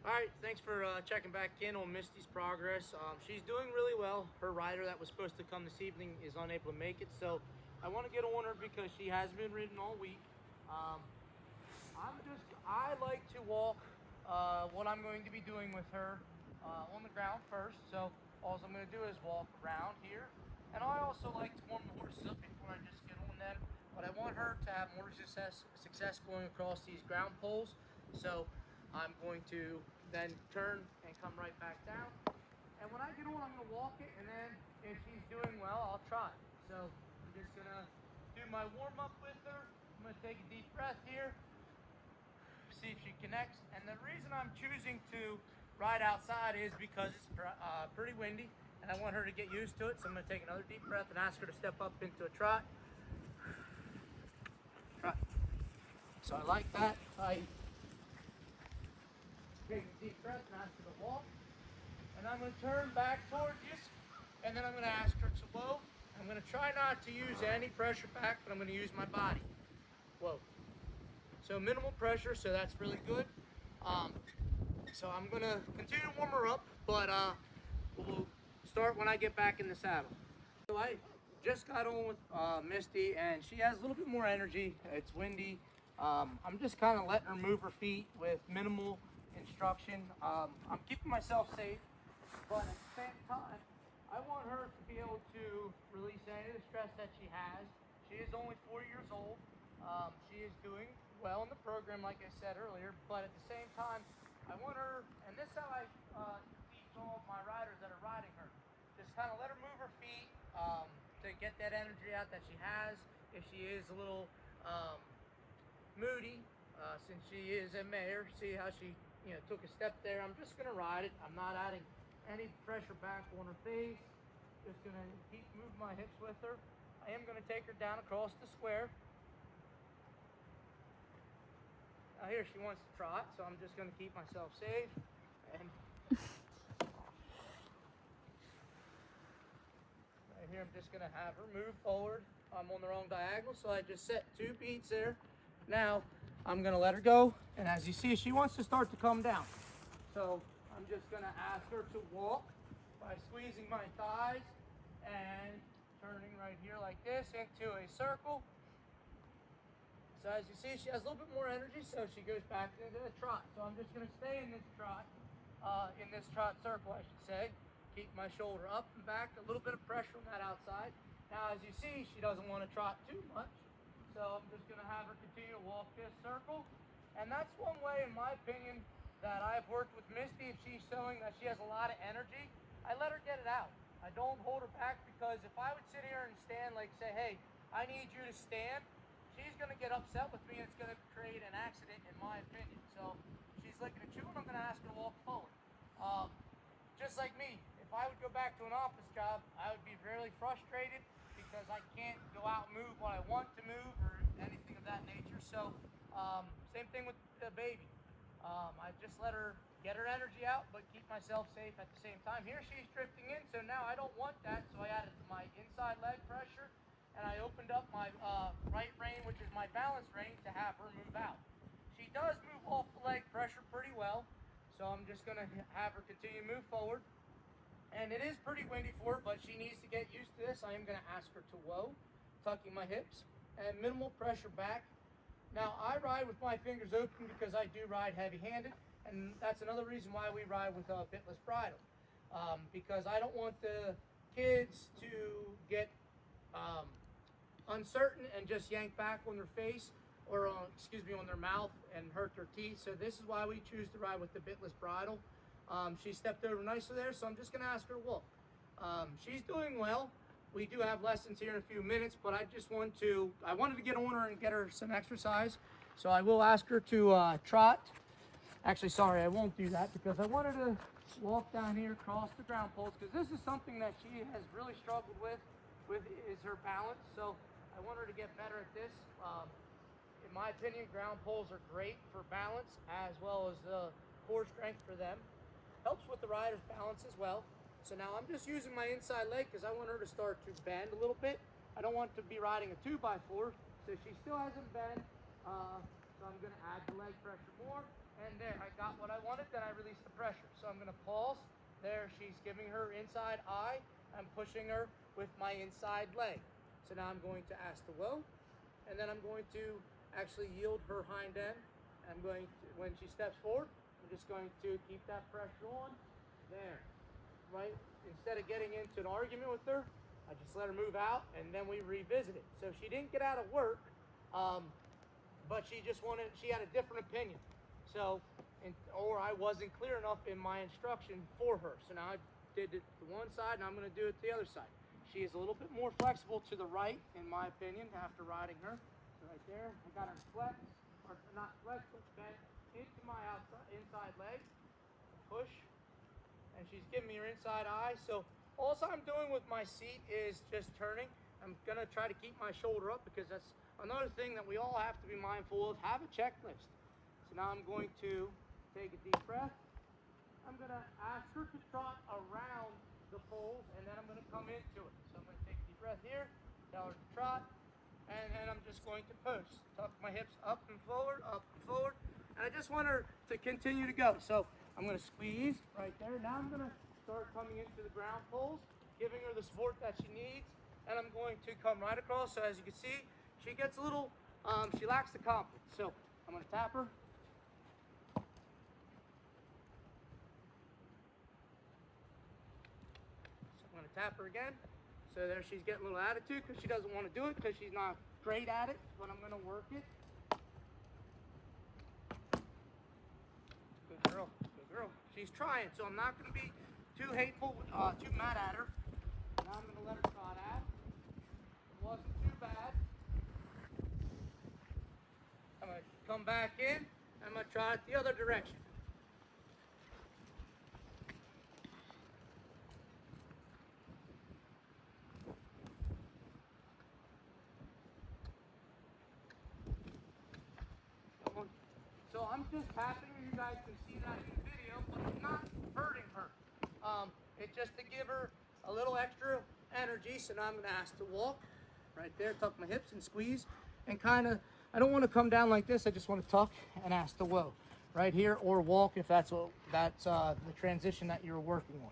All right, thanks for checking back in on Misty's progress. She's doing really well. Her rider that was supposed to come this evening is unable to make it, so I want to get on her because she has been ridden all week. Um, I like to walk what I'm going to be doing with her on the ground first. So all I'm going to do is walk around here. And I also like to warm the horses up before I just get on them. But I want her to have more success going across these ground poles. So I'm going to then turn and come right back down. And when I get on, I'm going to walk it. And then if she's doing well, I'll trot. So I'm just going to do my warm up with her. I'm going to take a deep breath here, see if she connects. And the reason I'm choosing to ride outside is because it's pretty windy and I want her to get used to it. So I'm going to take another deep breath and ask her to step up into a trot. Trot. So I like that. I take a deep breath and ask her to walk. And I'm going to turn back towards you. And then I'm going to ask her to whoa. I'm going to try not to use any pressure back, but I'm going to use my body. Whoa. So minimal pressure, so that's really good. So I'm gonna continue to warm her up, but we'll start when I get back in the saddle. So I just got on with Misty, and she has a little bit more energy. It's windy. I'm just kind of letting her move her feet with minimal instruction. I'm keeping myself safe, but at the same time, I want her to be able to release any of the stress that she has. She is only 4 years old. She is doing well in the program, like I said earlier, but at the same time, I want her, and this is how I teach all of my riders that are riding her. Just kind of let her move her feet to get that energy out that she has. If she is a little moody, since she is a mare, see how she took a step there. I'm just going to ride it. I'm not adding any pressure back on her face. Just going to keep moving my hips with her. I am going to take her down across the square. Now here she wants to trot, so I'm just going to keep myself safe. And right here I'm just going to have her move forward. I'm on the wrong diagonal, so I just set 2 beats there. Now I'm going to let her go, and as you see, she wants to start to come down. So I'm just going to ask her to walk by squeezing my thighs and turning right here like this into a circle. So as you see, she has a little bit more energy, so she goes back into the trot. So I'm just going to stay in this trot circle, I should say. Keep my shoulder up and back, a little bit of pressure on that outside. Now, as you see, she doesn't want to trot too much, so I'm just going to have her continue to walk this circle. And that's one way, in my opinion, that I've worked with Misty. If she's showing that she has a lot of energy, I let her get it out. I don't hold her back, because if I would sit here and stand, like say, hey, I need you to stand, she's going to get upset with me, and it's going to create an accident, in my opinion. So she's licking and chewing, I'm going to ask her to walk forward. Just like me, if I would go back to an office job, I would be really frustrated because I can't go out and move what I want to move or anything of that nature. So same thing with the baby. I just let her get her energy out, but keep myself safe at the same time. Here she's drifting in, so now I don't want that, so I added my inside leg pressure, and I opened up my right rein, which is my balance rein, to have her move out. She does move off the leg pressure pretty well, so I'm just going to have her continue to move forward. And it is pretty windy for her, but she needs to get used to this. I am going to ask her to whoa, tucking my hips, and minimal pressure back. Now, I ride with my fingers open because I do ride heavy-handed, and that's another reason why we ride with a bitless bridle, because I don't want the kids to get uncertain and just yank back on their face, or on, on their mouth, and hurt their teeth. So this is why we choose to ride with the bitless bridle. She stepped over nicely there, so I'm just going to ask her to walk. She's doing well. We do have lessons here in a few minutes, but I wanted to get on her and get her some exercise. So I will ask her to trot. Actually, sorry, I won't do that, because I wanted to walk down here across the ground poles, because this is something that she has really struggled with is her balance. So I want her to get better at this. In my opinion, ground poles are great for balance, as well as core strength for them. Helps with the rider's balance as well. So now I'm just using my inside leg because I want her to start to bend a little bit. I don't want to be riding a 2x4, so she still hasn't bent. So I'm going to add the leg pressure more. And there, I got what I wanted. Then I released going to pulse. There, she's giving her inside eye. I'm pushing her with my inside leg. So now I'm going to ask to whoa, and then I'm going to actually yield her hind end. I'm going to, when she steps forward, I'm just going to keep that pressure on. There, right? Instead of getting into an argument with her, I just let her move out, and then we revisit it. So she didn't get out of work, but she just wanted, she had a different opinion. So, or I wasn't clear enough in my instruction for her. So now I did it to one side, and I'm going to do it to the other side. She is a little bit more flexible to the right, in my opinion, after riding her. So right there, I got her flex, or not flex, but bent into my outside, inside leg, push, and she's giving me her inside eye. So all I'm doing with my seat is just turning. I'm going to try to keep my shoulder up, because that's another thing that we all have to be mindful of. Have a checklist. So now I'm going to take a deep breath. I'm going to ask her to trot around the poles, and then I'm going to come into it. So I'm going to take a deep breath here, tell her to trot, and then I'm just going to push. Tuck my hips up and forward, and I just want her to continue to go. So I'm going to squeeze right there. Now I'm going to start coming into the ground poles, giving her the support that she needs, and I'm going to come right across. So as you can see, she gets a little, she lacks the confidence. So I'm going to tap her. I'm going to tap her again. So there, she's getting a little attitude because she doesn't want to do it, because she's not great at it, but I'm going to work it. Good girl, good girl. She's trying, so I'm not going to be too hateful, too mad at her. Now I'm going to let her trot out. It wasn't too bad. I'm going to come back in. I'm going to trot the other direction. So I'm just tapping her. You guys can see that in the video, but I'm not hurting her. It's just to give her a little extra energy. So now I'm going to ask to walk right there, tuck my hips and squeeze, and kind of, I don't want to come down like this. I just want to tuck and ask to whoa right here, or walk if that's the transition that you're working on.